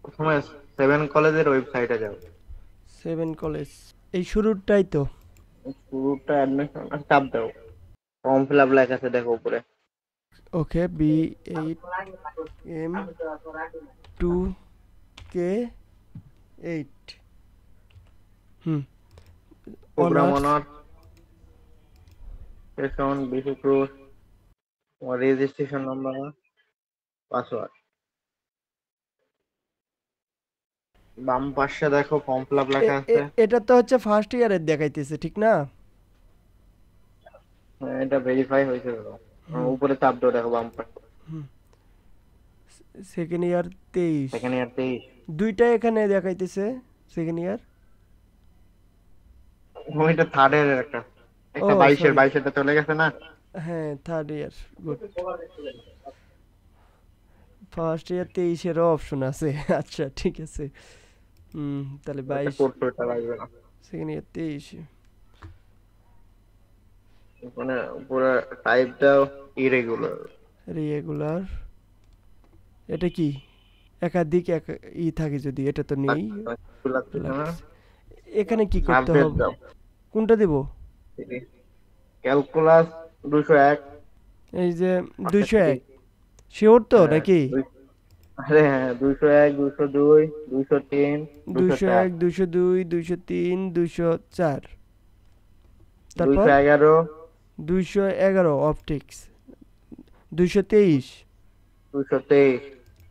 প্রথমে 7 কলেজের ওয়েবসাইটে যাও। 7 কলেজ, এই শুরুরটাই তো। পুরোটা অ্যাডমিশন চাপ দাও, ফর্ম ফিল আপ লেখা আছে দেখো উপরে। Okay, B8M2K8। হুম। Program honours. Honours, session, BC course, তোমার রেজিস্ট্রেশন নাম্বার, পাসওয়ার্ড। বাম পাশে দেখো ফর্ম ফিল আপ লেখা আছে। এটা তো হচ্ছে ফার্স্ট ইয়ারের দেখাইতেছে, ঠিক না? হ্যাঁ, এটা ভেরিফাই হয়েছে তো। হুম। উপরে চাপ দাও দেখো বাম পাশে। হুম। Second year 23। Second year 23। দুইটাই এখানে দেখাইতেছে সেকেন্ড ইয়ার। ওইটা থার্ড ইয়ারের একটা, ও একটা বাইশের সরি। বাইশেরটা চলে গেছে না। হ্যাঁ, third year. Good. First year 23-এরও অপশন আছে। আচ্ছা, ঠিক আছে। তাহলে ওটা 22। করতে ওটা লাগবে না। Second year 23। মানে পুরো টাইপটাও ইরেগুলার। রেগুলার। এটা কি? একাধিক থাকে যদি, এটা তো নেই। লাগতেছে না। লাগতেছে। এখানে কি করতে সাবজেক্ট হবে? দাও। কোনটা দেব? ক্যালকুলাস 201। এই যে পাশে 201। ঠিক। শিওর তো হ্যাঁ নাকি? আরে হ্যাঁ, 201, 202, 203, 204, 201, 202, 203, 204। তারপর 211, 211 অপটিক্স। 223। 223,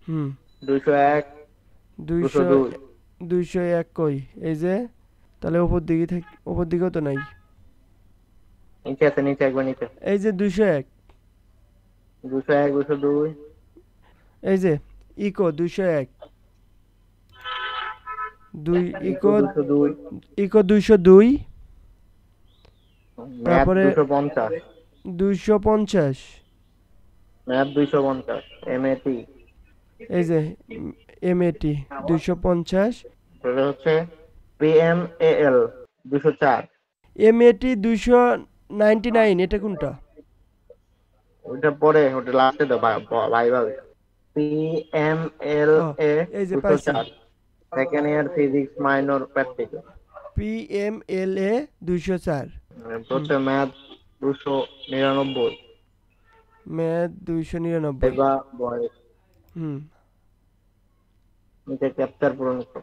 হুম। 201, 200। 202। 201 কই? এই যে, তাহলে উপর দিকে উপর দিকেও তো নাই। নিচে আছে, নিচে একবার নিচে। এই যে 201। 201, 202, এই যে ইকো 201। দুই ইকো ইকো 202, ইকো 202। ম্যাথ তারপরে 250, 250। Math 250, MAT. এই যে এমএটি 250। তাহলে হচ্ছে পিএমএএল 204। এমএটি 299, এটা কোনটা? ওইটা পরে, ওটা লাস্টে দাও ভাই ভাই। পিএমএল ও, এ এই যে পাইছি। 204, second year physics minor practical. PMLA 204। হুম। হচ্ছে ম্যাথ 299, ম্যাথ 299। এবার বয়স। হুম। নিচে ক্যাপচার পূরণ করো।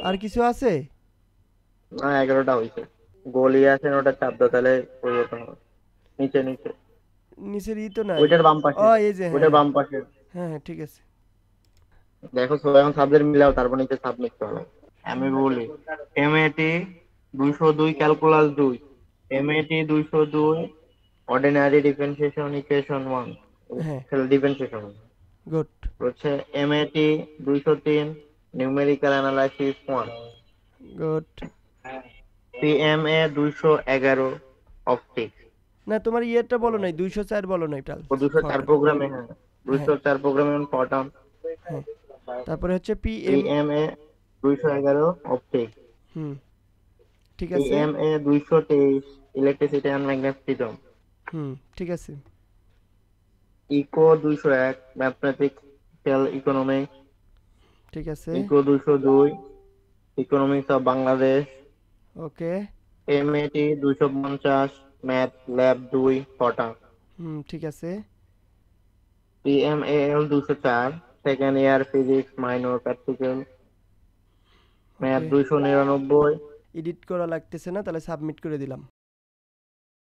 আর কিছু আছে? না, 11টা হয়েছে। গলি আছে ওটা চাপ দাও, তাহলে পরিবর্তন হবে। নিচে নিচে, নিচের তো নাই। ওইটার বাম ও, পাশে, এই যে, ওইটার হ্যাঁ। বাম পাশে। হ্যাঁ, হ্যাঁ, ঠিক আছে। দেখো এখন সাবজেক্ট মিলাও, তারপর নিচে সাবমিট করো। আমি বলি, MAT 202, calculus 2, MAT 202, ordinary differentiation equation 1, হ্যাঁ। Differentiation good. হচ্ছে MAT 203, numerical analysis 1, good. পিএমএ 211, optics. না, তোমার ইয়েটা বলো নাই, 204 বলো নাই, টাল। ও 204 ফর্টার। প্রোগ্রামে, হ্যাঁ, হ্যাঁ। 204 প্রোগ্রামে ফর্টাম। হ্যাঁ। তারপরে হচ্ছে পিএমএ 211, অপটিক্স। হুম। ঠিক আছে। PMA 223, electricity and magnetism. হুম। ঠিক আছে। Eco 201, mathematical economics. ঠিক আছে। Eco 202, economics of Bangladesh. Okay. MAT 250, math lab 2, ফটা। হুম। ঠিক আছে। PML 204, second year physics minor practical, math okay. 299। Edit করা লাগতেছে না, তাহলে সাবমিট করে দিলাম।